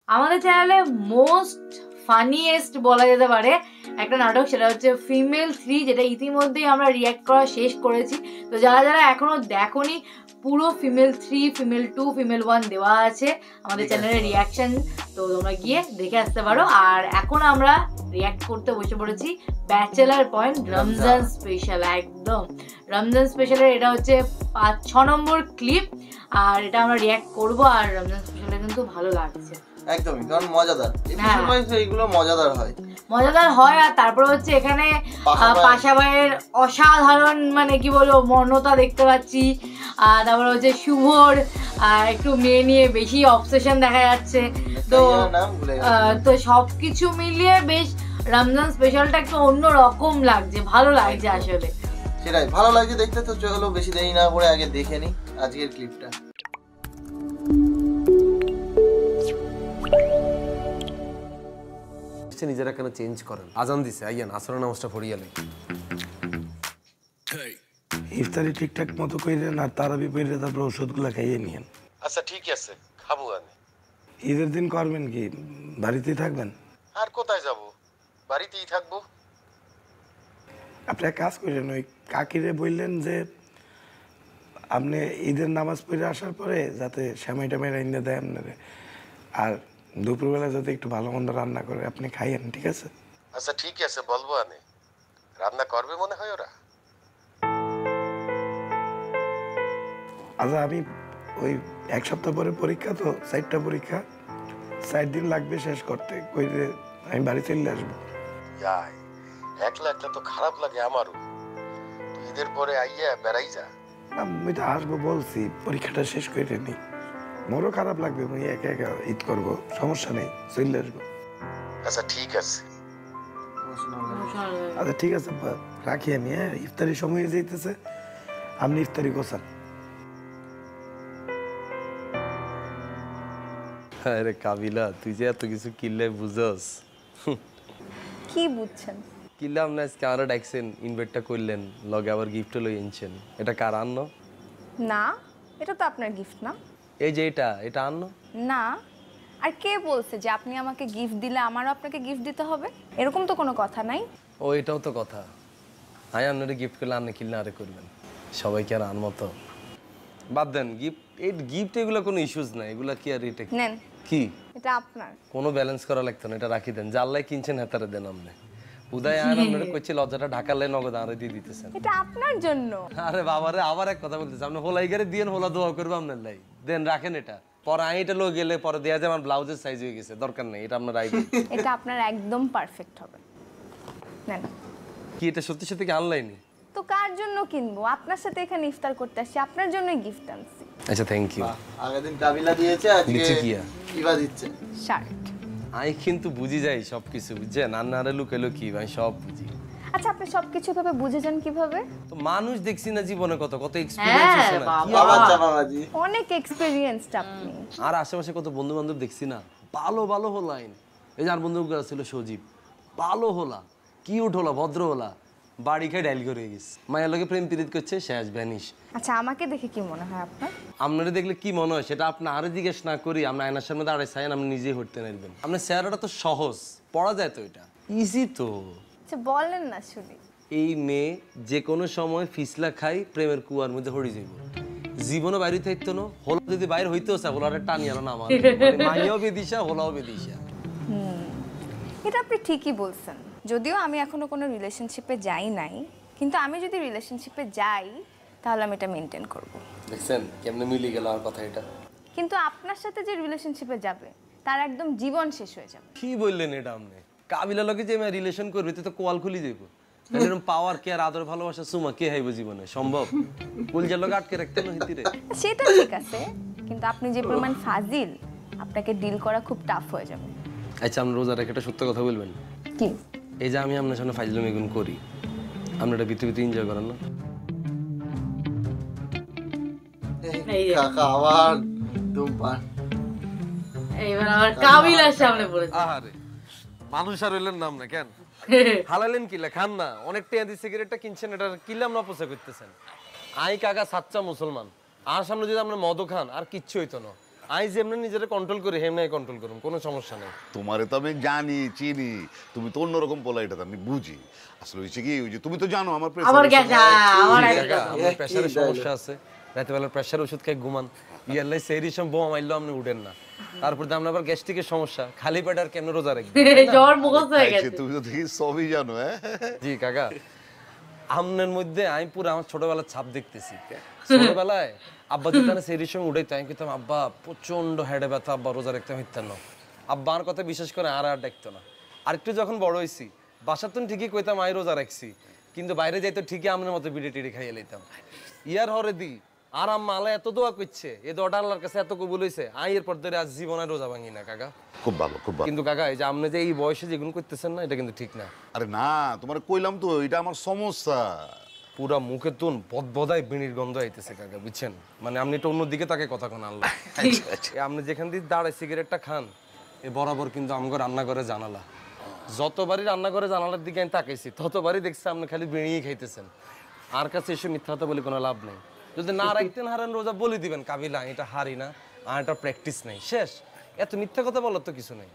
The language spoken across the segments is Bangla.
আমাদের চ্যানেলে মোস্ট ফানিয়েস্ট বলা যেতে পারে একটা নাটক, সেটা হচ্ছে ফিমেল 3, যেটা ইতিমধ্যেই আমরা রিয়াক্ট করা শেষ করেছি। তো যারা যারা এখনো দেখোনি, পুরো ফিমেল 3, ফিমেল 2, ফিমেল 1 দেওয়া আছে আমাদের চ্যানেলে রিয়াকশন, তো তোমরা গিয়ে দেখে আসতে পারো। আর এখন আমরা রিয়াক্ট করতে বসে পড়েছি ব্যাচেলার পয়েন্ট রমজান স্পেশাল। একদম রমজান স্পেশালের এটা হচ্ছে 5-6 নম্বর ক্লিপ, আর এটা আমরা রিয়াক্ট করবো। আর রমজান স্পেশালে কিন্তু ভালো লাগছে একদমই, কারণ মজাদার এইগুলো মজাদার হয়। আর তারপরে হচ্ছে এখানে পাশা ভাইয়ের অসাধারণ মানে কি বলবো মর্ণতা দেখতে পাচ্ছি। তারপরে হচ্ছে শুভর একটু মেয়ে নিয়ে বেশি অবসেশন দেখা যাচ্ছে। তো সবকিছু মিলিয়ে বেশ রমজান স্পেশালটা একটু অন্য রকম লাগছে, ভালো লাগছে আসলে। সেটাই ভালো লাগছে দেখতে। তো চলো বেশি দেরি না করে আগে দেখে নি আজকের ক্লিপটা। নিজেরা কেন চেঞ্জ করেন? আজান দিছে, আইয়ান আসর নামাজটা পড়িয়া লই। ইফতারি ঠিকঠাক মতো কইরেন আর তারাবি পড়ে তারপর ওষুধগুলো খাইয়ে নিয়েন। আচ্ছা ঠিক আছে, খাবো আমি। ঈদের দিন করবেন কি, বাড়িতেই থাকবেন? আর কোথায় যাব, বাড়িতেই থাকবো। আপনি এক কাজ করেন, ওই কাকিরে বললেন যে আপনি ঈদের নামাজ পড়ে আসার পরে যাতে সেমাই টামাই রান্না দেয় আপনারে, আর দুপুরবেলা যাতে একটু ভালো মন্দ রান্না করে আপনি খাইয়েন, ঠিক আছে? আচ্ছা ঠিক আছে, বলবো আনে। রান্না করবে মনে হয় ওরা। আচ্ছা আমি ওই এক সপ্তাহ পরে পরীক্ষা, তো 4টা পরীক্ষা, 4 দিন লাগবে শেষ করতে, কইরে আমি বাড়ি চলে আসবো। একলা একলা তো খারাপ লাগে আমারও। তো ঈদের পরে আইয়া বেড়াই যা। আমি তো আসবো বলছি, পরীক্ষাটা শেষ করে নি। মোরও খারাপ লাগবে, আমি একা একা ঈদ করবো, সমস্যা নেই, চলে আসবো। আচ্ছা ঠিক আছে। আচ্ছা ঠিক আছে, রাখি আমি। হ্যাঁ, ইফতারি সময় যাইতেছে, আপনি ইফতারি গোছান। আরে কাবিলা, তুই যে এত কিছু কিনলে বুঝস। কি বুঝছেন? কিনলাম না আজকে আরো ডাকছেন, ইনভাইটটা করলেন, লগে আবার গিফটও লই আনছেন। এটা কার আন্ন? না, এটা তো আপনার গিফট না। এই যে এটা আন্ন না। আর কে বলছে যে আপনি আমাকে গিফট দিলে আমারও আপনাকে গিফট দিতে হবে? এরকম তো কোনো কথা নাই। ও এটাও তো কথা। আয় আপনারা গিফট করলে আনে কিনলে আরে করবেন, সবাই কি আর আন মতো? বাদ দেন গিফট এগুলো কোনো ইস্যুস নাই, এগুলা কি আর এটা নেন। কি এটা আপনার। কোনো ব্যালেন্স করা লাগতো না, এটা রাখি দেন। জাল্লাই কিনছেন হেতারে দেন আপনি। উদয় আর আপনারা কইছে লজ্জাটা ঢাকালে নগদ আরে দিয়ে দিতেছেন। এটা আপনার জন্য। আরে বাবারে, আবার এক কথা বলতেছে, আপনি হোলাই গেরে দিয়েন, হোলা দোয়া করবো আপনার লাই। দেন রাখেন এটা, পরে এটা লো গেলে পরে দেয়া যায় আমার ব্লাউজের সাইজ হয়ে গেছে, দরকার নেই, এটা আপনার রাখবেন। এটা আপনার একদম পারফেক্ট হবে। নেন। কি এটা সত্যি সত্যি কি অনলাইনে? তো কার জন্য কিনবো? আপনার সাথে এখানে ইফতার করতে আসছি, আপনার জন্যই গিফট আনছি। আচ্ছা থ্যাংক ইউ। আগের দিন কাবিলা দিয়েছে, আজকে কিবা দিচ্ছে। শার্ট। আমি কিন্তু বুঝি যাই সবকিছু, বুঝছেন? আন্নারে লুকাইলো কি আমি সব বুঝি। আচ্ছা আপনি সবকিছু ভাবে বুঝেছেন কিভাবে? তো মানুষ দেখছি না জীবনে কত কত এক্সপেরিয়েন্স আছে না, কি বাবা চাপাবাজি, অনেক এক্সপেরিয়েন্সড আপনি। আর আশেপাশে কত বন্ধু বান্ধব দেখছি না, ভালো ভালো হলাইন। এই যে আর বন্ধু ছিল সজীব, ভালো হলা, কিউট হলা, ভদ্র হলা, বাড়ি খেয়ে ডাইল করে গেছে, মায়ের লোকে প্রেম প্রীত করছে, শেষ ভ্যানিশ। আচ্ছা আমাকে দেখে কি মনে হয় আপনার? আপনারা দেখলে কি মনে হয় সেটা আপনি আরো জিজ্ঞেস না করি, আপনি আয়নার সামনে দাঁড়ায় চাইন, আপনি নিজেই হটতে নেবেন। আপনার চেহারাটা তো সহজ, পড়া যায় তো, এটা ইজি তো। আচ্ছা বলেন না শুনি। এই মেয়ে যে কোনো সময় ফিসলা খাই প্রেমের কুয়ার মধ্যে হড়ি যাইব, জীবনও বাইরে থাকতো না। হোলা যদি বাইরে হইতেও চায়, হোলারে টানি আলো না আমার, মাইয়াও বেদিশা, হোলাও বেদিশা। এটা আপনি ঠিকই বলছেন। যদিও আমি এখনো কোনো রিলেশনশিপে যাই নাই, কিন্তু আমি যদি রিলেশনশিপে যাই তাহলে আমি এটা মেনটেন করব। দেখছেন কেমনে মিলে গেল আমার কথা এটা। কিন্তু আপনার সাথে যে রিলেশনশিপে যাবে তার একদম জীবন শেষ হয়ে যাবে। কি বললেন এটা আপনি? কাবিলা লোকে যে রিলেশন করবে তো কোয়াল খুলি যাইব, এরকম পাওয়ার কে আর আদর ভালোবাসা সুমা কে হাইব জীবনে? সম্ভব? কুলজার লোক আটকে রাখতে না হিতিরে। সেটা ঠিক আছে, কিন্তু আপনি যে পরিমাণ ফাজিল, আপনাকে ডিল করা খুব টাফ হয়ে যাবে। আচ্ছা আপনি রোজা রেখে একটা সত্য কথা বলবেন? কি? এই যে আমি আপনার সামনে ফাইজলামি গুণ করি, আপনি এটা ভিতরে ভিতরে এনজয় করেন না? কাকা আবার ধূমপান, এইবার আবার কাবিলার সামনে পড়েছে। আহারে মানুষ আর হইলেন নাম না কেন? হালালেন কিলা খান না, অনেক টিয়া দিয়ে সিগারেটটা কিনছেন, এটা কিলাম না পোষা করতেছেন। আই কাকা সাচ্চা মুসলমান, আর সামনে যদি আপনার মদও খান আর কিচ্ছু হইতো না। আই যেমনি নিজেরা কন্ট্রোল করি হেমনাই কন্ট্রোল করুন, কোনো সমস্যা নেই। তোমারে তো আমি জানি চিনি, তুমি তো অন্যরকম পোলা, এটা তো আমি বুঝি। আসলে হয়েছে কি, ওই যে তুমি তো জানো আমার আমার গ্যাস আমার কাকা, আমার প্রেশারের সমস্যা আছে, রাতেবেলা প্রেশার ওষুধ খাই ঘুমান, ইয়ারলাই সেই রিসম বোমা মারলেও আপনি উঠেন না। তারপর তো আপনার আবার গ্যাস্ট্রিকের সমস্যা, খালি পেট আর কেমনে রোজা রাখবেন? জ্বর মুখস্থ হয়ে গেছে। তুমি তো দেখি সবই জানো। হ্যাঁ জি কাকা, আমনের মধ্যে আমি পুরো আমার ছোটবেলার ছাপ দেখতেছি। ছোটবেলায় আব্বা দোকানে সেই সময় উঠাইতো, আমি কিন্তু আব্বা প্রচন্ড হেডে ব্যথা, আব্বা রোজা রাখতে হইতেন না। আব্বা আমার কথা বিশেষ করে আর ডাকতো না। আরেকটু যখন বড় হয়েছি, বাসার তো ঠিকই কইতাম আমি রোজা রাখছি, কিন্তু বাইরে যাইতো ঠিকই আমনের মতো বিড়ি টিড়ি খাইয়ে লইতাম। ইয়ার হরে দি আর আম্মা আল্লাহ এত দোয়া করছে, এ দোয়াটা আল্লাহর কাছে এত কবুল হইছে, আই এরপর ধরে আজ জীবনে রোজা ভাঙি না কাকা। খুব ভালো, খুব ভালো। কিন্তু কাকা এই যে আপনি যে এই বয়সে যেগুলো করতেছেন না, এটা কিন্তু ঠিক না। আরে না, তোমার কইলাম তো এটা আমার সমস্যা। পুরা মুখে তুন বদবদায় বিড়ির গন্ধ আইতেছে কাকা, বুঝছেন? মানে আপনি একটু অন্যদিকে তাকে কথা কোন আল্লাহ। আপনি যেখান দিয়ে দাঁড়ায় সিগারেটটা খান, এ বরাবর কিন্তু আমাকে রান্নাঘরে জানালা, যতবারই রান্নাঘরে জানালার দিকে আমি তাকাইছি ততবারই দেখছি আপনি খালি বিড়িই খাইতেছেন। আর কাছে এসে মিথ্যা কথা বলে কোনো লাভ নেই। যদি না রাখতেন হারেন রোজা বলে দিবেন কাবিলা এটা হারি না, আর এটা প্র্যাকটিস নেই, শেষ। এত মিথ্যা কথা বলার তো কিছু নেই।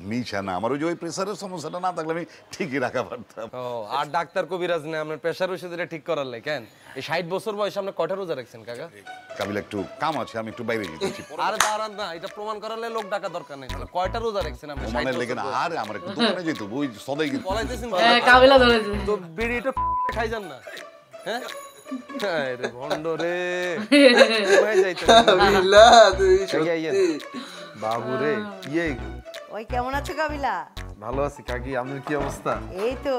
মিশা না, আমার ওই যে ওই প্রেসারের সমস্যাটা না থাকলে আমি ঠিকই রাখা পারতাম। ও আর ডাক্তার কবিরাজ নেই আপনার প্রেশার ওষুধ এটা ঠিক করার লাই কেন? এই 60 বছর বয়সে আপনি কয়টা রোজা রাখছেন কাকা? কাবিল একটু কাম আছে, আমি একটু বাইরে যেতেছি। আরে দাঁড়ান না, এটা প্রমাণ করালে লোক ডাকা দরকার নেই। কয়টা রোজা রাখছেন আপনি? ওমানের লেগে না, আরে আমার একটু দোকানে যেত, ওই সদাই কিন্তু বলাইতেছেন কাবিলা ধরেছে। তো বিড়িটা খাই যান না, হ্যাঁ? আরে ভন্ড রে, ঘুমায় যাইতে কাকি আইয়েন। বাবু রে, ইয়ে ওই কেমন আছো কাবিলা? ভালো আছি কাকি, আপনার কি অবস্থা? এই তো,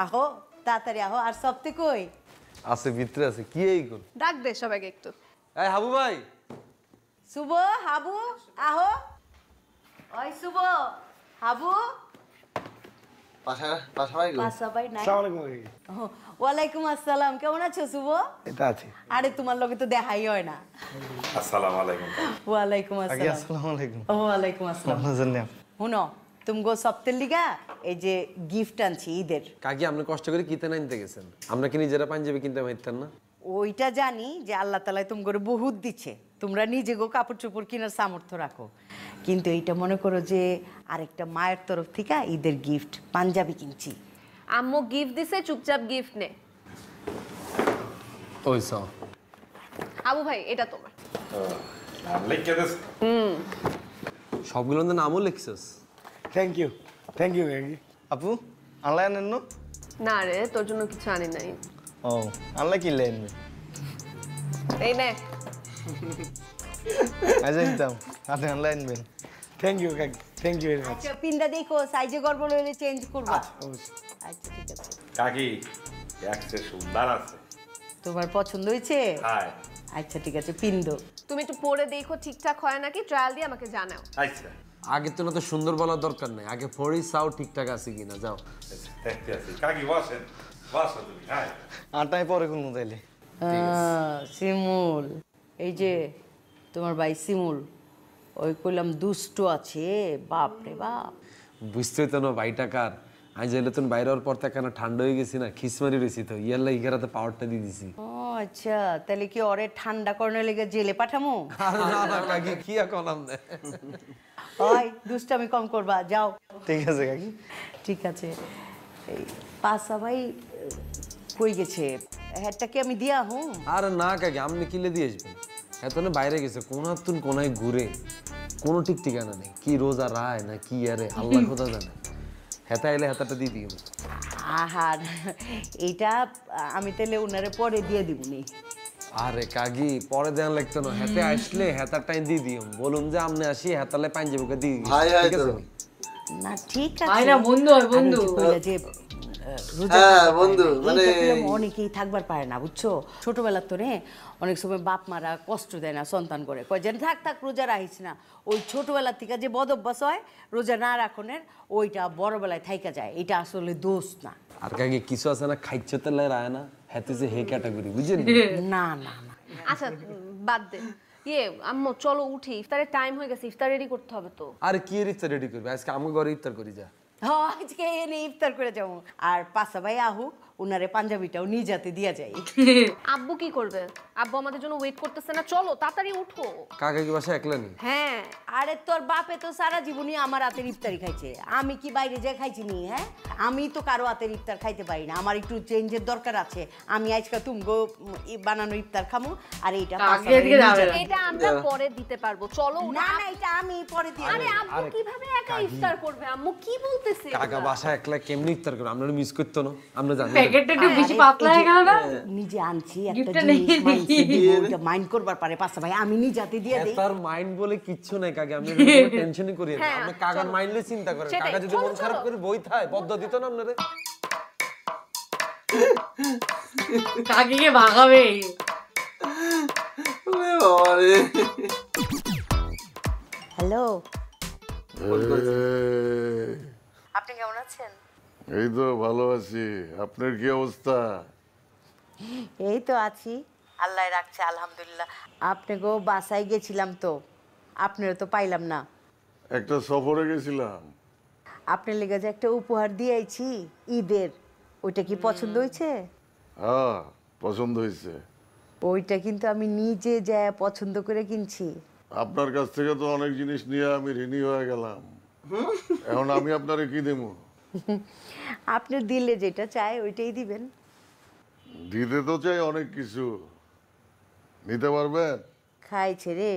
আহো তাড়াতাড়ি আহো। আর সপ্তে কই? আছে ভিতরে আছে, কি এই কোন? ডাক দে সবাইকে একটু। এই হাবু ভাই, শুভ, হাবু আহো। ওই শুভ, হাবু। পাশাপাশি সবাই নাই? আসসালামু আলাইকুম কাকি। ওহ, ওয়ালাইকুম আসসালাম। কেমন আছো শুভ? এটা আছে। আরে তোমার লগে তো দেখাই হয় না। আসসালামু আলাইকুম। ওয়ালাইকুম আসসালাম। আসসালামু আলাইকুম। ওয়ালাইকুম আসসালাম। শুনো, তুমি গো সপ্তের লিগা এই যে গিফট আনছি ঈদের। কাকি আপনি কষ্ট করে কিনতে আনতে গেছেন, আমরা কি নিজেরা পাঞ্জাবি কিনতে পারতেন না? ওইটা জানি যে আল্লাহ তাআলা তোমাকে বহুত দিচ্ছে, তোমরা নিজে গো কাপড় চোপড় কেনার সামর্থ্য রাখো, কিন্তু এইটা মনে করো যে আরেকটা মায়ের তরফ থেকে ঈদের গিফট পাঞ্জাবি কিনছি। আম্মু গিফট দিছে, চুপচাপ গিফট নে। ওই সব আবু ভাই এটা তোমার। লিখে দিস। সবগুলোর নামও লিখছিস? থ্যাংক ইউ কাকি। আপু আনলাই আনেন না? না রে, তোর জন্য কিছু আনি নাই। ও আনলাই কি লেন? এই নে। আজ জানতাম আপনি আনলাই আনবেন। থ্যাংক ইউ কাকি, থ্যাংক ইউ ভেরি মাচ। আচ্ছা পিনটা দেখো, সাইজে গড়বড় হলে চেঞ্জ করবা। আচ্ছা ঠিক আছে। কাকি একসে সুন্দর আছে। তোমার পছন্দ হয়েছে? হাই। আচ্ছা ঠিক আছে, পিন দো। তুমি একটু পরে দেখো ঠিকঠাক হয় নাকি, ট্রায়াল দিয়ে আমাকে জানাও। আচ্ছা। আগে তো না তো সুন্দর বলার দরকার নেই, আগে ফড়ি চাও ঠিকঠাক আছে কিনা, যাও। দেখতে আছি। কাকি বসেন। বসো তুমি। হাই। আটাই পরে কোন তাইলে? শিমুল, এই যে তোমার ভাই শিমুল, ওই কইলাম দুষ্ট আছে, বাপ রে বাপ। বুঝতেই তো না ভাইটা কার। আমি যাইলে তুমি বাইরে হওয়ার পর থেকে কেন ঠান্ডা হয়ে গেছি না, খিসমারি রয়েছি তো, ইয়াল্লা ইগারাতে পাওয়ারটা দিয়ে দিছি। ও আচ্ছা, তাহলে কি ওরে ঠান্ডা করনে লেগে জেলে পাঠামো? না না কাকি, কি এখন আমনে? ওই দুষ্টামি কম করবা, যাও। ঠিক আছে কাকি। ঠিক আছে। এই পাশা ভাই কই গেছে? হ্যাটটা কি আমি দিয়া হুম? আরে না কাকি, আপনি কিলে দিয়ে আসবেন। এত না বাইরে গেছে, কোনাতুন কোনায় ঘুরে, কোনো ঠিক ঠিকানা নেই, কি রোজা রায় না কি আরে আল্লাহ খোদা জানে। হেতা এলে হেতাটা দিয়ে দিও। আহার, এইটা আমি তাহলে ওনারে পরে দিয়ে দিবনি। আরে কাকি পরে দেন লাগতো না, হেতে আসলে হেতার টাইম দিয়ে দিও, বলুন যে আপনি আসি হেতালে পাঞ্জাবিকে দিয়ে দিই, ভাই, ঠিক আছে? না ঠিক আছে। ভাই না, বন্ধু হয়, বন্ধু। আমি যে কইলা যে হ্যাঁ বন্ধু, মানে অনেকেই থাকবার পারে না, বুঝছো? ছোটবেলার তো রে অনেক সময় বাপ মারা কষ্ট দেয় না সন্তান করে, কয় যেন থাক থাক রোজা রাখিস না। ওই ছোটবেলার থেকে যে বদ অভ্যাস হয় রোজা না রাখনের, ওইটা বড়বেলায় থাইকা যায়, এটা আসলে দোষ না। আর কাকি কিছু আছে না খাইছে তেলে রায় না, হেতে যে হে ক্যাটাগরি, বুঝলেন? না না না, আচ্ছা বাদ দে। ইয়ে আম্মু চলো উঠি, ইফতারের টাইম হয়ে গেছে, ইফতার রেডি করতে হবে তো। আরে কি ইফতার রেডি করবে? আজকে আমার ঘরে ইফতার করি যা। আজকে এনে ইফতার করে যাবো। আর পাশা ভাই আহুক, ওনারে পাঞ্জাবিটাও নিজ হাতে দিয়া যায়। আব্বু কি করবে? আব্বু আমাদের জন্য ওয়েট করতেছে না, চলো তাড়াতাড়ি উঠো। কাকা কি বাসায় একলা নেই? হ্যাঁ। আরে তোর বাপে তো সারা জীবনই আমার হাতের ইফতারি খাইছে, আমি কি বাইরে যে খাইছি নি? হ্যাঁ, আমি তো কারো হাতের ইফতার খাইতে পারি না, আমার একটু চেঞ্জের দরকার আছে। আমি আজকে তুমগো বানানো ইফতার খামু, আর এইটা এটা আমরা পরে দিতে পারবো, চলো। না না, এটা আমি পরে দিই। আরে আব্বু কিভাবে একা ইফতার করবে? আম্মু কি বলতেছে? কাকা বাসায় একলা কেমনি ইফতার করে? আমরা মিস করতো না, আমরা জানি। প্যাকেটটা একটু বেশি পাতলা হয়ে গেল না? নিজে আনছি একটা জিনিস, মাইন্ড করবার পারে পাশা ভাই, আমি নিজে হাতে দিয়ে দেই। তার মাইন্ড বলে কিচ্ছু নাই কাকা, আমি টেনশনই করি না। আমরা কাকার মাইন্ডে চিন্তা করেন, কাকা যদি মন খারাপ করে বই থায় বদ্ধ দিত না আপনারে। কাকিকে ভাগাবে। হ্যালো, আপনি কেমন আছেন? এই তো ভালো আছি, আপনার কি অবস্থা? এই তো আছি, আল্লাহ রাখছে আলহামদুলিল্লাহ। আপনি গো বাসায় গেছিলাম তো, আপনারও তো পাইলাম না। একটা সফরে গেছিলাম। আপনার লেগে যে একটা উপহার দিয়েছি ঈদের, ওইটা কি পছন্দ হয়েছে? হ্যাঁ, পছন্দ হয়েছে। ওইটা কিন্তু আমি নিজে যা পছন্দ করে কিনছি। আপনার কাছ থেকে তো অনেক জিনিস নিয়ে আমি ঋণী হয়ে গেলাম, এখন আমি আপনারে কি দেব? আপনি দিলে যেটা চাই ওইটাই দিবেন। দিতে তো চাই অনেক কিছু, নিতে পারবেন? খাইছে রে,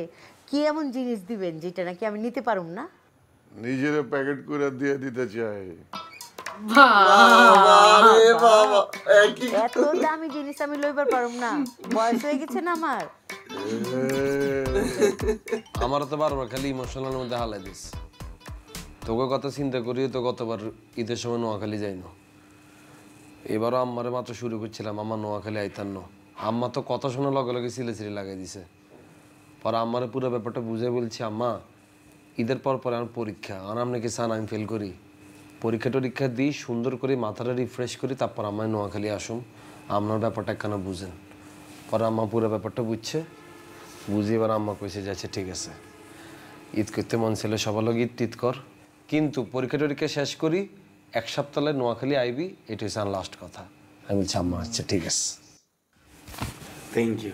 কি এমন জিনিস দিবেন যেটা নাকি আমি নিতে পারুম না? নিজের প্যাকেট করে দিয়ে দিতে চাই। এত দামি জিনিস আমি লইবার পারুম না, বয়স হয়ে গেছে না আমার। আমার তো বারবার খালি ইমোশনাল মধ্যে হালাই দিস। তোকে কথা চিন্তা করি তো গতবার ঈদের সময় নোয়াখালী যাই না, এবারও আম্মারে মাত্র শুরু করছিলাম, আমার নোয়াখালী আইতার না। আম্মা তো কথা শোনার লগে লগে সিলে সিলে লাগাই দিছে। পরে আম্মারে পুরো ব্যাপারটা বুঝে বলছি, আম্মা ঈদের পর পরে আমার পরীক্ষা, আর আপনি কি চান আমি ফেল করি? পরীক্ষা দিই সুন্দর করে মাথাটা রিফ্রেশ করি, তারপর আমার নোয়াখালী আসুন, আপনার ব্যাপারটা কেন বুঝেন। পরে আম্মা পুরো ব্যাপারটা বুঝছে, বুঝি এবার আম্মা কইছে যাচ্ছে ঠিক আছে, ঈদ করতে মন ছিল সবার লোক ঈদ কর, কিন্তু পরীক্ষা শেষ করি, এক সপ্তাহে নোয়াখালী আইবি, এটা হচ্ছে আমার লাস্ট কথা। আমি বলছি আম্মা আচ্ছা ঠিক আছে। Thank you.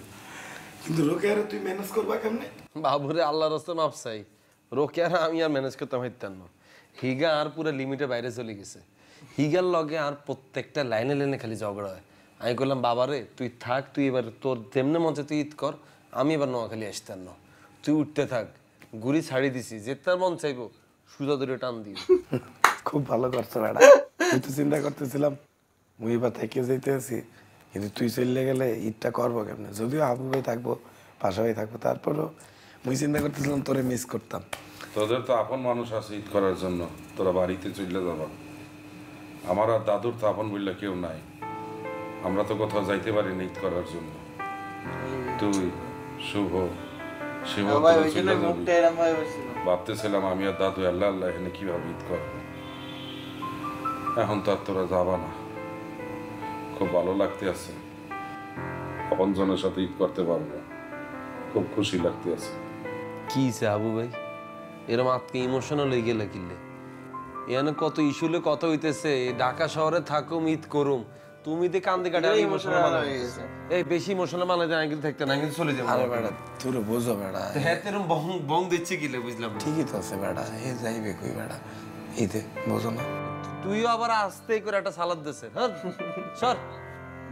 কিন্তু রোকেয়ারে তুই ম্যানেজ করবা কেমনে? বাবুরে আল্লাহর রাস্তায় মাপ চাই, রোকেয়ার আমি আর ম্যানেজ করতে পারতাম না। হিগা আর পুরো লিমিটের বাইরে চলে গেছে, হিগার লগে আর প্রত্যেকটা লাইনে লাইনে খালি ঝগড়া হয়। আমি বললাম বাবারে তুই থাক, তুই এবার তোর যেমনে মঞ্চে তুই ঈদ কর, আমি এবার নোয়াখালী আসতাম না, তুই উঠতে থাক। গুড়ি ছাড়ি দিছি, যেতে মন চাইবো সুজা ধরে টান দিই। খুব ভালো করছো ম্যাডাম, তুই তো চিন্তা করতেছিলাম মুই এবার থেকে যেতে আছি, কিন্তু তুই চলে গেলে ঈদটা করবো কেমনে? যদিও আবু ভাই থাকবো, পাশা ভাই থাকবো, তারপরও মুই চিন্তা করতেছিলাম তোরে মিস করতাম। তোদের তো আপন মানুষ আছে ঈদ করার জন্য, তোরা বাড়িতে চলে যাবা। আমার আর দাদুর তো আপন বললে কেউ নাই, আমরা তো কোথাও যাইতে পারি না ঈদ করার জন্য। তুই শুভ শিব ভাবতেছিলাম আমি আর দাদু আল্লাহ আল্লাহ এখানে কিভাবে ঈদ করবো, এখন তো আর তোরা যাবা না। খুব ভালো লাগতে আছে, আপন জনের সাথে ঈদ করতে পারবো, খুব খুশি লাগতে আছে। কি আবু ভাই এরম আজকে ইমোশনাল হয়ে গেলে কিনলে, এখানে কত ইস্যুলে কত হইতেছে, ঢাকা শহরে থাকুম ঈদ করুম, তুমি তো কান্দে কাটে ইমোশনাল বানাই গেছে। এই বেশি ইমোশনাল বানাই যায় কিন্তু থাকতে না, কিন্তু চলে যাবো। আরে বেটা তোর বোঝো বেটা, হ্যাঁ তেরম বং দিচ্ছে কিলে বুঝলাম। ঠিকই তো আছে বেটা, এ যাইবে কই বেটা ঈদে, বোঝো না? তুইও আবার আস্তে করে একটা সালাদ দিছে, হ্যাঁ সর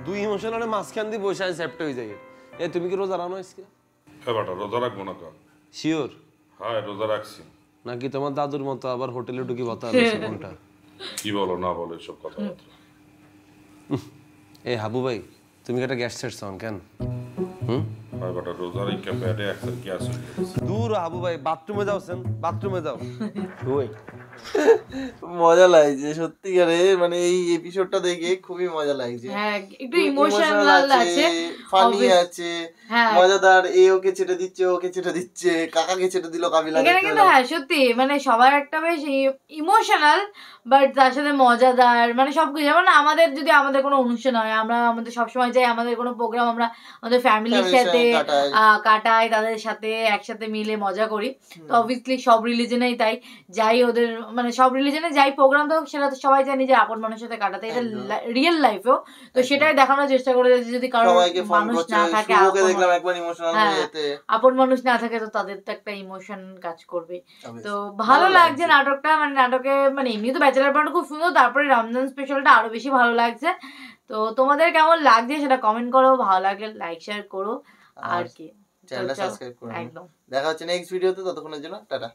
দুই ইমোশনালে মাঝখান দিয়ে বসে আছে সেপ্ট হয়ে যায়। এ তুমি কি রোজা রাখো আজকে? হ্যাঁ বেটা রোজা রাখবো না কাল। শিওর? হ্যাঁ রোজা রাখছি। নাকি তোমার দাদুর মতো আবার হোটেলে ঢুকি বতা আছে কোনটা? কি বলো না বলো এসব কথাবার্তা। এই হাবু ভাই তুমি একটা গ্যাস সেট চাও কেন? হয় বেটা রোজা রেখে পেটে একসাথে গ্যাস হয়ে গেছে। দূর হাবু ভাই, বাথরুমে যাও সেন, বাথরুমে যাও। ওই মজা লাগছে সত্যিকারে, মানে এই এপিসোডটা দেখে খুবই মজা লাগছে। হ্যাঁ একটু ইমোশনাল আছে, ফানি আছে, মজাদার। এই ওকে ছেড়ে দিচ্ছে, ওকে ছেড়ে দিচ্ছে, কাকাকে ছেড়ে দিল কাবিলা। এখানে কিন্তু হ্যাঁ সত্যি মানে সবার একটা বেশ ইমোশনাল বাট তার সাথে মজাদার, মানে সবকিছু। যেমন আমাদের যদি আমাদের কোনো অনুষ্ঠান হয়, আমরা আমাদের সবসময় যাই, আমাদের কোনো প্রোগ্রাম আমরা আমাদের ফ্যামিলির সাথে কাটাই, তাদের সাথে একসাথে মিলে মজা করি। তো অবভিয়াসলি সব রিলিজনেই তাই যাই, ওদের মানে সব রিলিজনে যাই প্রোগ্রাম তো সেটা তো সবাই জানি যে আপন মানুষের সাথে কাটাতে, এটা রিয়েল লাইফেও তো সেটাই দেখানোর চেষ্টা করে যে যদি কারো মানুষ না থাকে, আপন মানুষ না থাকে তো তাদের তো একটা ইমোশন কাজ করবে। তো ভালো লাগছে নাটকটা, মানে নাটকে মানে এমনি তো ব্যাচেলার পার্ট খুব সুন্দর, তারপরে রমজান স্পেশালটা আরো বেশি ভালো লাগছে। তো তোমাদের কেমন লাগছে সেটা কমেন্ট করো, ভালো লাগলে লাইক শেয়ার করো আর কি, চ্যানেলটা সাবস্ক্রাইব করো। একদম, দেখা হচ্ছে নেক্সট ভিডিওতে, ততক্ষণের জন্য টাটা।